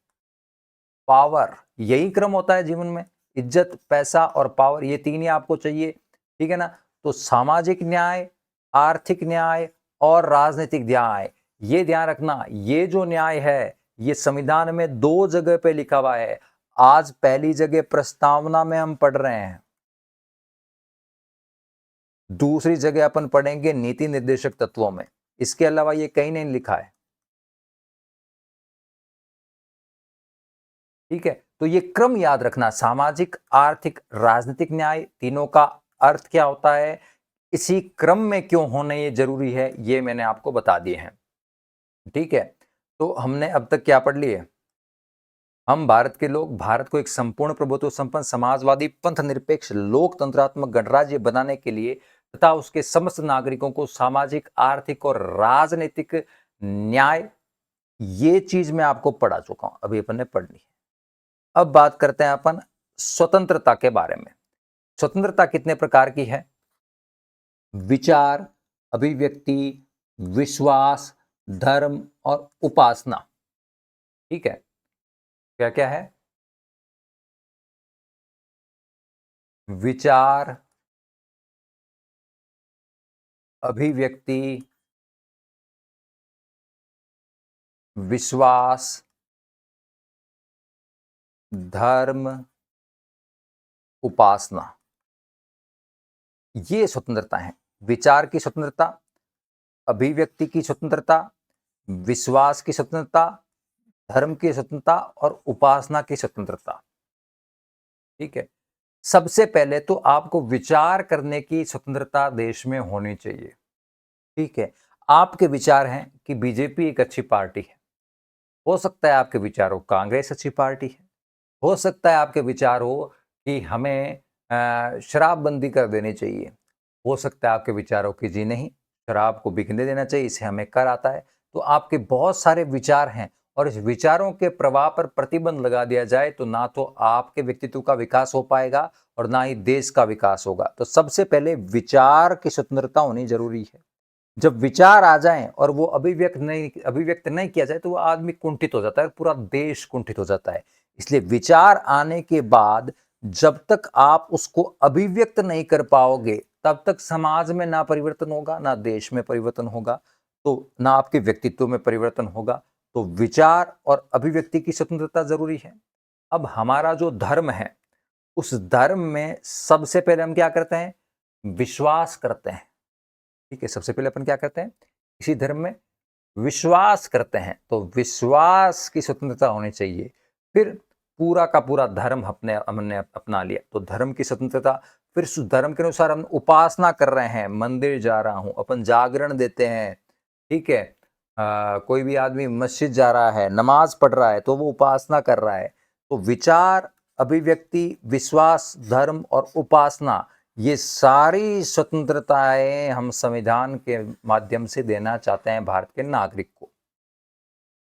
पावर। यही क्रम होता है जीवन में, इज्जत, पैसा और पावर, ये तीन ही आपको चाहिए, ठीक है ना। तो सामाजिक न्याय, आर्थिक न्याय और राजनीतिक न्याय, ये ध्यान रखना, ये जो न्याय है ये संविधान में दो जगह पे लिखा हुआ है। आज पहली जगह प्रस्तावना में हम पढ़ रहे हैं, दूसरी जगह अपन पढ़ेंगे नीति निर्देशक तत्वों में। इसके अलावा ये कहीं नहीं लिखा है, ठीक है। तो ये क्रम याद रखना, सामाजिक, आर्थिक, राजनीतिक न्याय, तीनों का अर्थ क्या होता है, इसी क्रम में क्यों होने ये जरूरी है, ये मैंने आपको बता दिए हैं, ठीक है। तो हमने अब तक क्या पढ़ लिए? हम भारत के लोग भारत को एक संपूर्ण प्रभुत्व संपन्न समाजवादी पंथ निरपेक्ष लोकतंत्रात्मक गणराज्य बनाने के लिए तथा उसके समस्त नागरिकों को सामाजिक, आर्थिक और राजनीतिक न्याय, ये चीज मैं आपको पढ़ा चुका हूं, अभी अपन ने पढ़ ली। अब बात करते हैं अपन स्वतंत्रता के बारे में। स्वतंत्रता कितने प्रकार की है? विचार, अभिव्यक्ति, विश्वास, धर्म और उपासना, ठीक है। क्या क्या है? विचार, अभिव्यक्ति, विश्वास, धर्म, उपासना, ये स्वतंत्रता है। विचार की स्वतंत्रता, अभिव्यक्ति की स्वतंत्रता, विश्वास की स्वतंत्रता, धर्म की स्वतंत्रता और उपासना की स्वतंत्रता, ठीक है। सबसे पहले तो आपको विचार करने की स्वतंत्रता देश में होनी चाहिए, ठीक है। आपके विचार हैं कि बीजेपी एक अच्छी पार्टी है, हो सकता है आपके विचार हो कांग्रेस अच्छी पार्टी है, हो सकता है आपके विचार हो कि हमें शराबबंदी कर देनी चाहिए, हो सकता है आपके विचार हो कि जी नहीं, शराब को बिकने देना चाहिए, इससे हमें कर आता है। तो आपके बहुत सारे विचार हैं और इस विचारों के प्रवाह पर प्रतिबंध लगा दिया जाए तो ना तो आपके व्यक्तित्व का विकास हो पाएगा और ना ही देश का विकास होगा। तो सबसे पहले विचार की स्वतंत्रता होनी जरूरी है। जब विचार आ जाएं और वो अभिव्यक्त नहीं किया जाए तो वो आदमी कुंठित हो जाता है, पूरा देश कुंठित हो जाता है। इसलिए विचार आने के बाद जब तक आप उसको अभिव्यक्त नहीं कर पाओगे तब तक समाज में ना परिवर्तन होगा, ना देश में परिवर्तन होगा, तो ना आपके व्यक्तित्व में परिवर्तन होगा। तो विचार और अभिव्यक्ति की स्वतंत्रता जरूरी है। अब हमारा जो धर्म है उस धर्म में सबसे पहले हम क्या करते हैं? विश्वास करते हैं। ठीक है, सबसे पहले अपन क्या करते हैं? इसी धर्म में विश्वास करते हैं। तो विश्वास की स्वतंत्रता होनी चाहिए। फिर पूरा का पूरा धर्म हमने अपना लिया तो धर्म की स्वतंत्रता। फिर उस धर्म के अनुसार हम उपासना कर रहे हैं, मंदिर जा रहा हूं, अपन जागरण देते हैं। ठीक है, कोई भी आदमी मस्जिद जा रहा है, नमाज पढ़ रहा है, तो वो उपासना कर रहा है। तो विचार, अभिव्यक्ति, विश्वास, धर्म और उपासना, ये सारी स्वतंत्रताएं हम संविधान के माध्यम से देना चाहते हैं भारत के नागरिक को।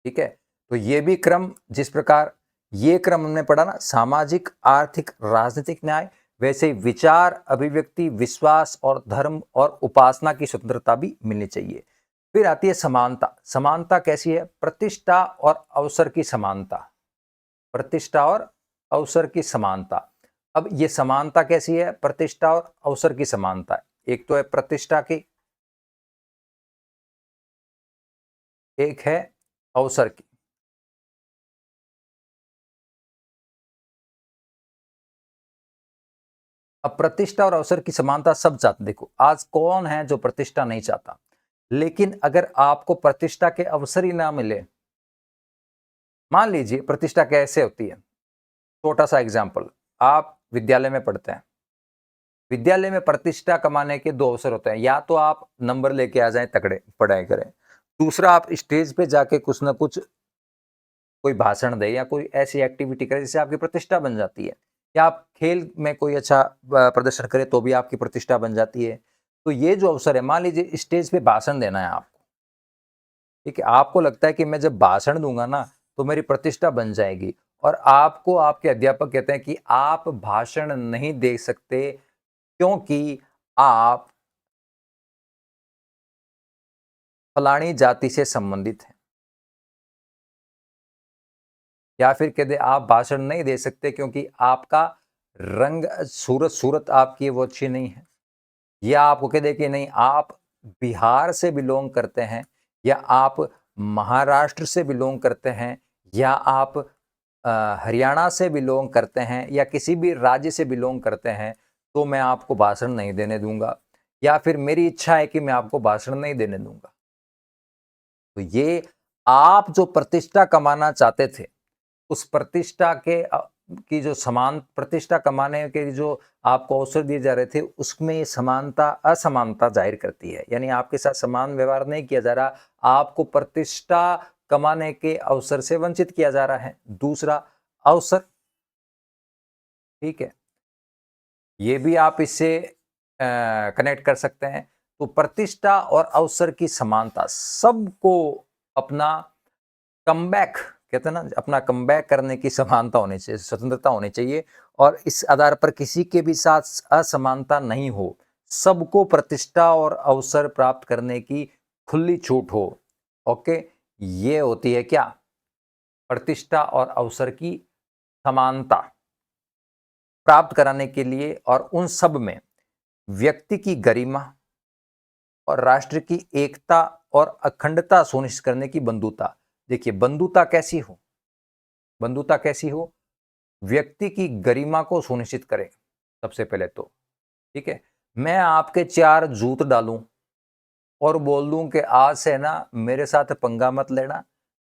ठीक है, तो ये भी क्रम, जिस प्रकार ये क्रम हमने पढ़ा ना, सामाजिक, आर्थिक, राजनीतिक न्याय, वैसे ही विचार, अभिव्यक्ति, विश्वास और धर्म और उपासना की स्वतंत्रता भी मिलनी चाहिए। फिर आती है समानता। समानता कैसी है? प्रतिष्ठा और अवसर की समानता। प्रतिष्ठा और अवसर की समानता। अब ये समानता कैसी है? प्रतिष्ठा और अवसर की समानता। एक तो है प्रतिष्ठा की, एक है अवसर की। अब प्रतिष्ठा और अवसर की समानता सब चाहते। देखो आज कौन है जो प्रतिष्ठा नहीं चाहता, लेकिन अगर आपको प्रतिष्ठा के अवसर ही ना मिले, मान लीजिए प्रतिष्ठा कैसे होती है, छोटा सा एग्जाम्पल, आप विद्यालय में पढ़ते हैं। विद्यालय में प्रतिष्ठा कमाने के दो अवसर होते हैं, या तो आप नंबर लेके आ जाएं, तगड़े पढ़ाई करें, दूसरा आप स्टेज पे जाके कुछ ना कुछ कोई भाषण दे या कोई ऐसी एक्टिविटी करे जिससे आपकी प्रतिष्ठा बन जाती है, या आप खेल में कोई अच्छा प्रदर्शन करें तो भी आपकी प्रतिष्ठा बन जाती है। तो ये जो अवसर है, मान लीजिए स्टेज पे भाषण देना है आपको, ठीक है, आपको लगता है कि मैं जब भाषण दूंगा ना तो मेरी प्रतिष्ठा बन जाएगी, और आपको आपके अध्यापक कहते हैं कि आप भाषण नहीं दे सकते क्योंकि आप फलानी जाति से संबंधित हैं, या फिर कह दे आप भाषण नहीं दे सकते क्योंकि आपका रंग, सूरत आपकी वो अच्छी नहीं है, या आपको कह दे कि नहीं आप बिहार से बिलोंग करते हैं, या आप महाराष्ट्र से बिलोंग करते हैं, या आप हरियाणा से बिलोंग करते हैं, या किसी भी राज्य से बिलोंग करते हैं, तो मैं आपको भाषण नहीं देने दूंगा, या फिर मेरी इच्छा है कि मैं आपको भाषण नहीं देने दूंगा। तो ये आप जो प्रतिष्ठा कमाना चाहते थे, उस प्रतिष्ठा के की जो समान प्रतिष्ठा कमाने के जो आपको अवसर दिए जा रहे थे, उसमें ये समानता असमानता जाहिर करती है, यानी आपके साथ समान व्यवहार नहीं किया जा रहा, आपको प्रतिष्ठा कमाने के अवसर से वंचित किया जा रहा है। दूसरा अवसर, ठीक है, ये भी आप इससे कनेक्ट कर सकते हैं। तो प्रतिष्ठा और अवसर की समानता, सबको अपना कमबैक, कहते हैं ना, अपना कमबैक करने की समानता होनी चाहिए, स्वतंत्रता होनी चाहिए, और इस आधार पर किसी के भी साथ असमानता नहीं हो, सबको प्रतिष्ठा और अवसर प्राप्त करने की खुली छूट हो। ओके, ये होती है क्या? प्रतिष्ठा और अवसर की समानता प्राप्त कराने के लिए, और उन सब में व्यक्ति की गरिमा और राष्ट्र की एकता और अखंडता सुनिश्चित करने की बंधुता। देखिए बंधुता कैसी हो? बंधुता कैसी हो? व्यक्ति की गरिमा को सुनिश्चित करें सबसे पहले तो। ठीक है, मैं आपके चार जूत डालूं और बोल दूं कि आज से ना मेरे साथ पंगा मत लेना,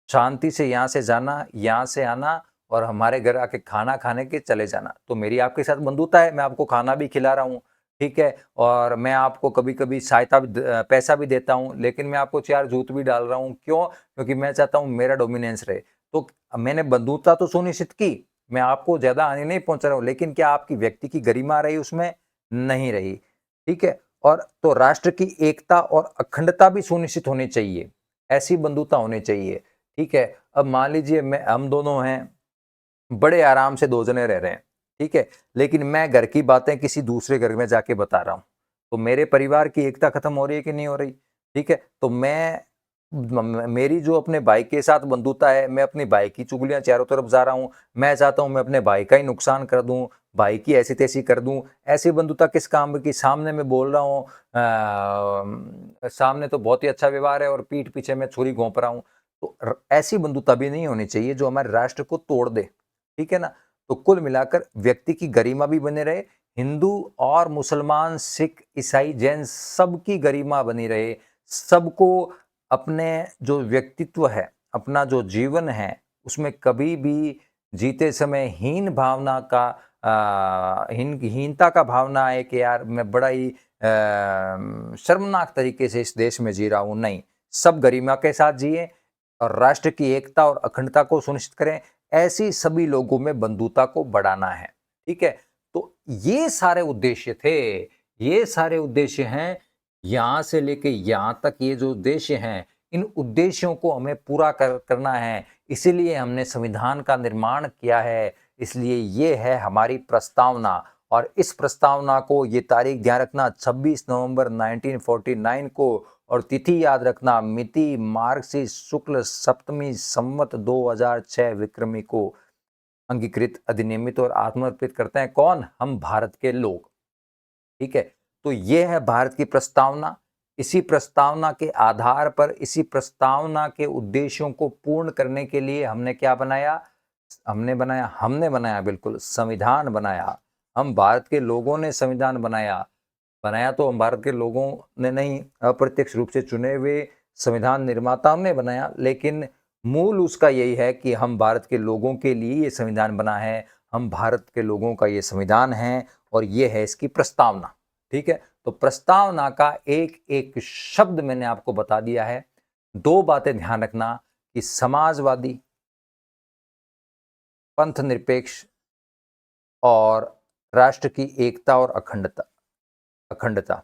शांति से यहां से जाना, यहां से आना, और हमारे घर आके खाना खाने के चले जाना, तो मेरी आपके साथ बंधुता है, मैं आपको खाना भी खिला रहा हूँ, ठीक है, और मैं आपको कभी कभी सहायता भी, पैसा भी देता हूँ, लेकिन मैं आपको चार जूत भी डाल रहा हूँ। क्यों? क्योंकि मैं चाहता हूँ मेरा डोमिनेंस रहे। तो मैंने बंधुता तो सुनिश्चित की, मैं आपको ज्यादा हानि नहीं पहुंचा रहा हूँ, लेकिन क्या आपकी व्यक्ति की गरिमा रही? उसमें नहीं रही। ठीक है, और तो राष्ट्र की एकता और अखंडता भी सुनिश्चित होनी चाहिए, ऐसी बंधुता होनी चाहिए। ठीक है, अब मान लीजिए हम दोनों हैं, बड़े आराम से दो जने रह रहे हैं, ठीक है, लेकिन मैं घर की बातें किसी दूसरे घर में जाके बता रहा हूँ, तो मेरे परिवार की एकता खत्म हो रही है कि नहीं हो रही? ठीक है, तो मेरी जो अपने भाई के साथ बंधुता है, मैं अपने भाई की चुगलियां चारों तरफ जा रहा हूँ, मैं चाहता हूँ मैं अपने भाई का ही नुकसान कर दूं, भाई की ऐसी तैसी कर दूं। ऐसी बंधुता किस काम की? सामने मैं बोल रहा हूँ, सामने तो बहुत ही अच्छा व्यवहार है और पीठ पीछे मैं छुरी घोंप रहा हूँ। तो ऐसी बंधुता भी नहीं होनी चाहिए जो हमारे राष्ट्र को तोड़ दे, ठीक है ना? तो कुल मिलाकर व्यक्ति की गरिमा भी बने रहे, हिंदू और मुसलमान, सिख, ईसाई, जैन सबकी गरिमा बनी रहे, सबको अपने जो व्यक्तित्व है, अपना जो जीवन है, उसमें कभी भी जीते समय हीनता का भावना आए कि यार मैं बड़ा ही शर्मनाक तरीके से इस देश में जी रहा हूं। नहीं, सब गरिमा के साथ जिए और राष्ट्र की एकता और अखंडता को सुनिश्चित करें। ऐसी सभी लोगों में बंधुता को बढ़ाना है, ठीक है? तो ये सारे उद्देश्य थे, ये सारे उद्देश्य हैं। यहां से लेके यहां तक ये जो उद्देश्य हैं, इन उद्देश्यों को हमें पूरा करना है, इसीलिए हमने संविधान का निर्माण किया है, इसलिए ये है हमारी प्रस्तावना। और इस प्रस्तावना को, ये तारीख ध्यान रखना, 26 नवंबर 1949 को, और तिथि याद रखना, मिति मार्गशीर्ष शुक्ल सप्तमी संवत 2006 विक्रमी को अंगीकृत, अधिनियमित और आत्मर्पित करते हैं कौन? हम भारत के लोग, ठीक है? तो ये है भारत की प्रस्तावना। इसी प्रस्तावना के आधार पर, इसी प्रस्तावना के उद्देश्यों को पूर्ण करने के लिए हमने क्या बनाया? हमने बनाया बिल्कुल, संविधान बनाया। हम भारत के लोगों ने संविधान बनाया। बनाया तो हम भारत के लोगों ने नहीं, अप्रत्यक्ष रूप से चुने हुए संविधान निर्माताओं ने बनाया, लेकिन मूल उसका यही है कि हम भारत के लोगों के लिए ये संविधान बना है, हम भारत के लोगों का ये संविधान है और ये है इसकी प्रस्तावना, ठीक है? तो प्रस्तावना का एक एक शब्द मैंने आपको बता दिया है। दो बातें ध्यान रखना कि समाजवादी, पंथ निरपेक्ष और राष्ट्र की एकता और अखंडता,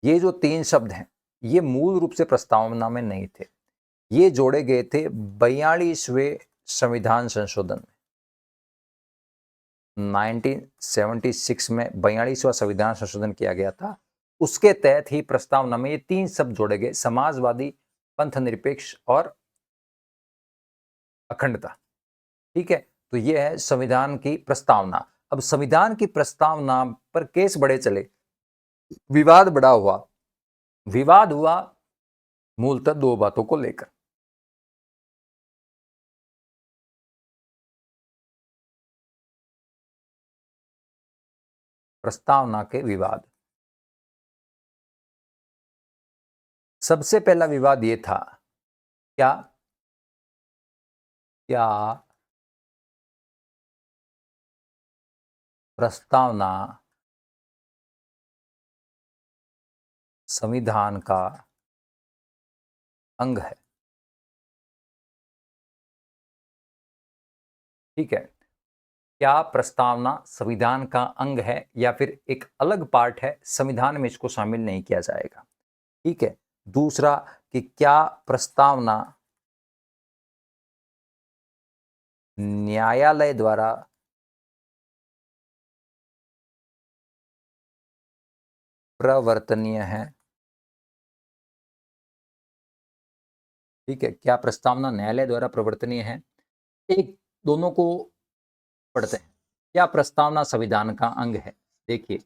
ये जो तीन शब्द हैं, ये मूल रूप से प्रस्तावना में नहीं थे, ये जोड़े गए थे 42वें संविधान संशोधन में। 1976 में 42वां संविधान संशोधन किया गया था, उसके तहत ही प्रस्तावना में ये तीन शब्द जोड़े गए, समाजवादी, पंथ निरपेक्ष और अखंडता, ठीक है? तो ये है संविधान की प्रस्तावना। अब संविधान की प्रस्तावना पर केस बड़े चले, विवाद बड़ा हुआ। विवाद हुआ मूलतः दो बातों को लेकर। प्रस्तावना के विवाद, सबसे पहला विवाद ये था, क्या क्या प्रस्तावना संविधान का अंग है? ठीक है, क्या प्रस्तावना संविधान का अंग है या फिर एक अलग पार्ट है, संविधान में इसको शामिल नहीं किया जाएगा? ठीक है। दूसरा कि क्या प्रस्तावना न्यायालय द्वारा प्रवर्तनीय है? ठीक है, क्या प्रस्तावना न्यायालय द्वारा प्रवर्तनीय है? एक दोनों को पढ़ते हैं। क्या प्रस्तावना संविधान का अंग है? देखिए,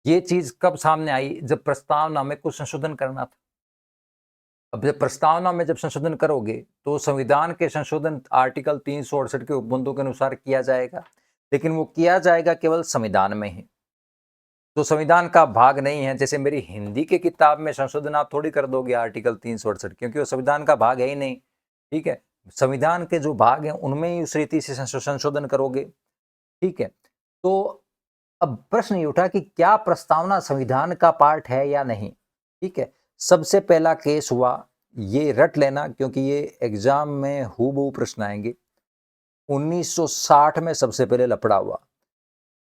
ये चीज कब सामने आई? जब प्रस्तावना में कुछ संशोधन करना था। अब जब प्रस्तावना में जब संशोधन करोगे तो संविधान के संशोधन आर्टिकल 368 के उपबंधों के अनुसार किया जाएगा, लेकिन वो किया जाएगा केवल संविधान में ही, तो संविधान का भाग नहीं है। जैसे मेरी हिंदी के किताब में संशोधन आप थोड़ी कर दोगे आर्टिकल 368, क्योंकि वो संविधान का भाग है ही नहीं। ठीक है, संविधान के जो भाग हैं उनमें ही उस रीति से संशोधन करोगे। ठीक है, तो अब प्रश्न ये उठा कि क्या प्रस्तावना संविधान का पार्ट है या नहीं। ठीक है, सबसे पहला केस हुआ, ये रट लेना क्योंकि ये एग्जाम में हूबहू प्रश्न आएंगे। 1960 में सबसे पहले लफड़ा हुआ,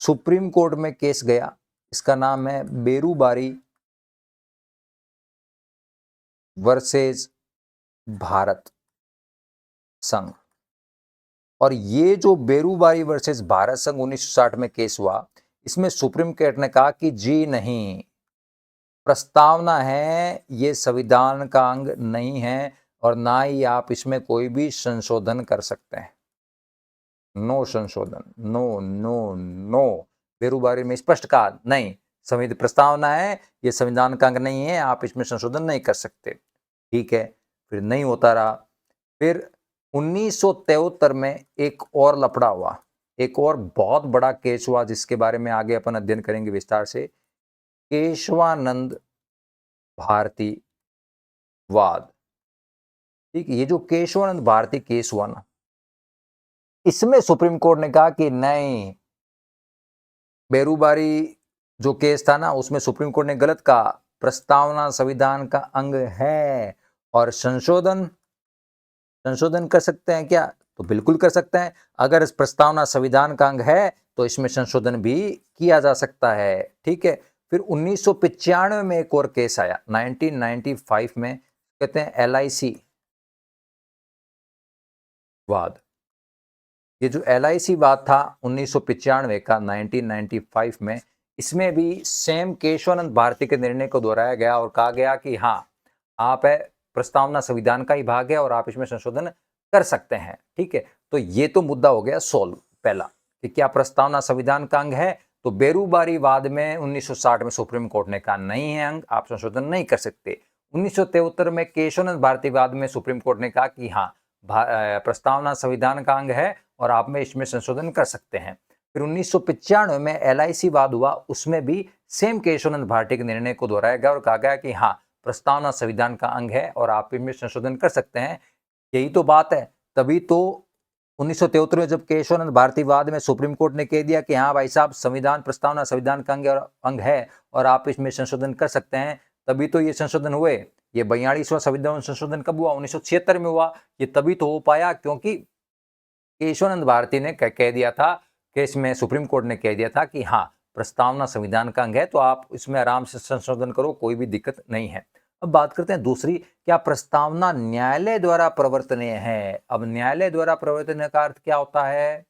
सुप्रीम कोर्ट में केस गया, इसका नाम है बेरूबारी वर्सेस भारत। संघ। और ये जो बेरूबारी वर्सेस भारत संघ 1960 में केस हुआ, इसमें सुप्रीम कोर्ट ने कहा कि जी नहीं, प्रस्तावना है, ये संविधान का अंग नहीं है और ना ही आप इसमें कोई भी संशोधन कर सकते हैं। नो संशोधन, नो नो नो। बेरूबारी में स्पष्ट कहा नहीं, संविधान प्रस्तावना है, ये संविधान का अंग नहीं है, आप इसमें संशोधन नहीं कर सकते। ठीक है, फिर नहीं होता रहा। फिर 1973 में एक और लफड़ा हुआ, एक और बहुत बड़ा केस हुआ जिसके बारे में आगे अपन अध्ययन करेंगे विस्तार से। केशवानंद भारती वाद। ठीक, ये जो केशवानंद भारती केस हुआ ना, इसमें सुप्रीम कोर्ट ने कहा कि नहीं, बेरूबारी जो केस था ना, उसमें सुप्रीम कोर्ट ने गलत कहा, प्रस्तावना संविधान का अंग है और संशोधन कर सकते हैं क्या? तो बिल्कुल कर सकते हैं। अगर इस प्रस्तावना संविधान का अंग है तो इसमें संशोधन भी किया जा सकता है। ठीक है, फिर 1995 में एक और केस आया, 1995 में, कहते हैं LIC वाद। ये जो LIC वाद था 1995 का, 1995 में, इसमें भी सेम केशवानंद भारती के निर्णय को दोहराया गया और कहा गया कि हाँ, आप है, प्रस्तावना संविधान का ही भाग है और आप इसमें संशोधन कर सकते हैं। ठीक है, तो ये तो मुद्दा हो गया सोल्व पहला कि क्या प्रस्तावना संविधान का अंग है। तो बेरूबारी वाद में 1960 में सुप्रीम कोर्ट ने कहा नहीं है अंग, आप संशोधन नहीं कर सकते। 1973 में केशवानंद भारती वाद में सुप्रीम कोर्ट ने कहा कि हाँ, प्रस्तावना संविधान का अंग है और आप में इसमें संशोधन कर सकते हैं। फिर 1995 में LIC वाद हुआ, उसमें भी सेम केशवानंद भारती के निर्णय को दोहराया गया और कहा गया कि हाँ, प्रस्तावना संविधान का अंग है और आप इनमें संशोधन कर सकते हैं। यही तो बात है। तभी तो 1973 में जब केशवानंद भारती वाद में सुप्रीम कोर्ट ने कह दिया कि हाँ भाई साहब, संविधान प्रस्तावना संविधान का अंग है और आप इसमें संशोधन कर सकते हैं, तभी तो ये संशोधन हुए। ये 42वां संविधान संशोधन कब हुआ? 1976 में हुआ। ये तभी तो हो पाया क्योंकि केशवानंद भारती ने कह दिया था कि इसमें, सुप्रीम कोर्ट ने कह दिया था कि हाँ, प्रस्तावना संविधान का अंग है तो आप इसमें आराम से संशोधन करो, कोई भी दिक्कत नहीं है। अब बात करते हैं दूसरी, क्या प्रस्तावना न्यायालय द्वारा प्रवर्तनीय है? अब न्यायालय द्वारा प्रवर्तनीय का अर्थ क्या होता है?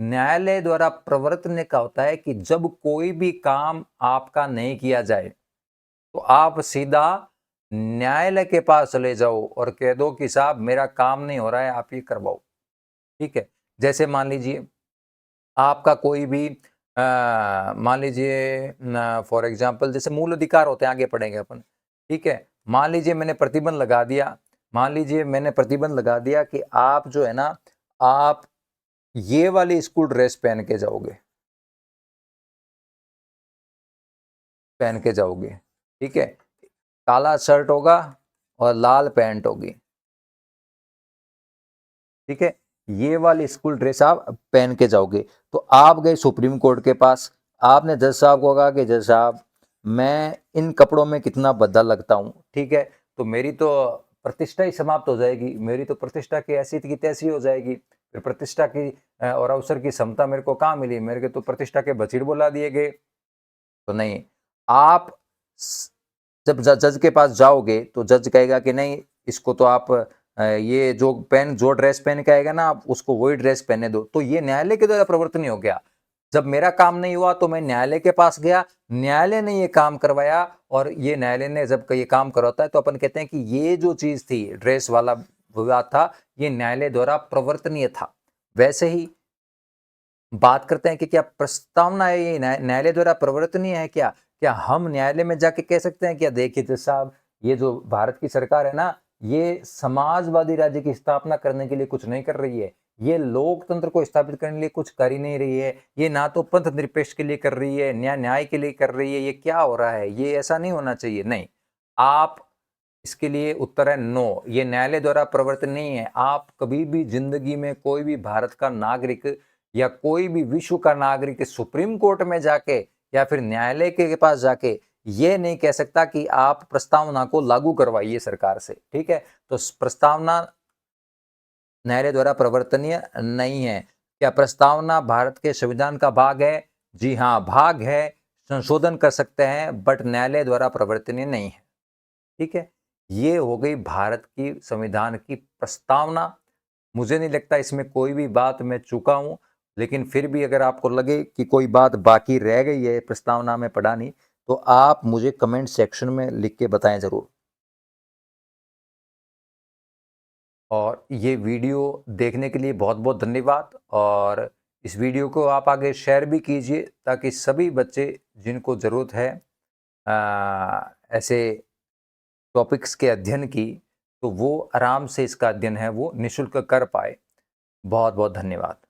न्यायालय द्वारा प्रवर्तनीय का होता है कि जब कोई भी काम आपका नहीं किया जाए तो आप सीधा न्यायालय के पास चले जाओ और कह दो कि साहब, मेरा काम नहीं हो रहा है, आप ये करवाओ। ठीक है, जैसे मान लीजिए आपका कोई भी मान लीजिए फॉर एग्जांपल जैसे मूल अधिकार होते हैं, आगे पढ़ेंगे अपन। ठीक है, मान लीजिए मैंने प्रतिबंध लगा दिया, कि आप जो है ना, आप ये वाली स्कूल ड्रेस पहन के जाओगे। ठीक है, काला शर्ट होगा और लाल पैंट होगी। ठीक है, ये वाली स्कूल ड्रेस आप पहन के जाओगे। तो आप गए सुप्रीम कोर्ट के पास, आपने जज साहब को कहा कि जज साहब, मैं इन कपड़ों में कितना भद्दा लगता हूँ। ठीक है, तो मेरी तो प्रतिष्ठा ही समाप्त हो जाएगी, मेरी तो प्रतिष्ठा की ऐसी की तैसी हो जाएगी। फिर प्रतिष्ठा की और अवसर की समता मेरे को कहाँ मिली? मेरे को तो प्रतिष्ठा के बछीड़ बोला दिए गए। तो नहीं, आप जब जज के पास जाओगे तो जज कहेगा कि नहीं, इसको तो आप ये जो ड्रेस पहन के आएगा ना, आप उसको वही ड्रेस पहने दो। तो ये न्यायालय के द्वारा प्रवर्तन हो गया। जब मेरा काम नहीं हुआ तो मैं न्यायालय के पास गया, न्यायालय ने ये काम करवाया, और ये न्यायालय ने जब ये काम करवाता है तो अपन कहते हैं कि ये जो चीज थी, ड्रेस वाला विवाद था, ये न्यायालय द्वारा प्रवर्तनीय था। वैसे ही बात करते हैं कि क्या प्रस्तावना ये न्यायालय द्वारा प्रवर्तनीय है? क्या हम न्यायालय में जाके कह सकते हैं क्या, देखिए तो साहब, ये जो भारत की सरकार है ना, ये समाजवादी राज्य की स्थापना करने के लिए कुछ नहीं कर रही है, ये लोकतंत्र को स्थापित करने के लिए कुछ कर ही नहीं रही है, ये ना तो पंथ निरपेक्ष के लिए कर रही है, न्याय के लिए कर रही है, ये क्या हो रहा है? ये ऐसा नहीं होना चाहिए। नहीं, आप इसके लिए उत्तर है नो, ये न्यायालय द्वारा प्रवर्तन नहीं है। आप कभी भी जिंदगी में कोई भी भारत का नागरिक या कोई भी विश्व का नागरिक सुप्रीम कोर्ट में जाके या फिर न्यायालय के पास जाके ये नहीं कह सकता कि आप प्रस्तावना को लागू करवाइए सरकार से। ठीक है, तो प्रस्तावना न्यायालय द्वारा प्रवर्तनीय नहीं है। क्या प्रस्तावना भारत के संविधान का भाग है? जी हाँ, भाग है, संशोधन कर सकते हैं, बट न्यायालय द्वारा प्रवर्तनीय नहीं है। ठीक है, ये हो गई भारत की संविधान की प्रस्तावना। मुझे नहीं लगता इसमें कोई भी बात मैं चूका हूँ, लेकिन फिर भी अगर आपको लगे कि कोई बात बाकी रह गई है प्रस्तावना में पढ़ानी, तो आप मुझे कमेंट सेक्शन में लिख के बताएं ज़रूर। और ये वीडियो देखने के लिए बहुत बहुत धन्यवाद, और इस वीडियो को आप आगे शेयर भी कीजिए ताकि सभी बच्चे जिनको ज़रूरत है ऐसे टॉपिक्स के अध्ययन की, तो वो आराम से इसका अध्ययन है वो निःशुल्क कर पाए। बहुत बहुत धन्यवाद।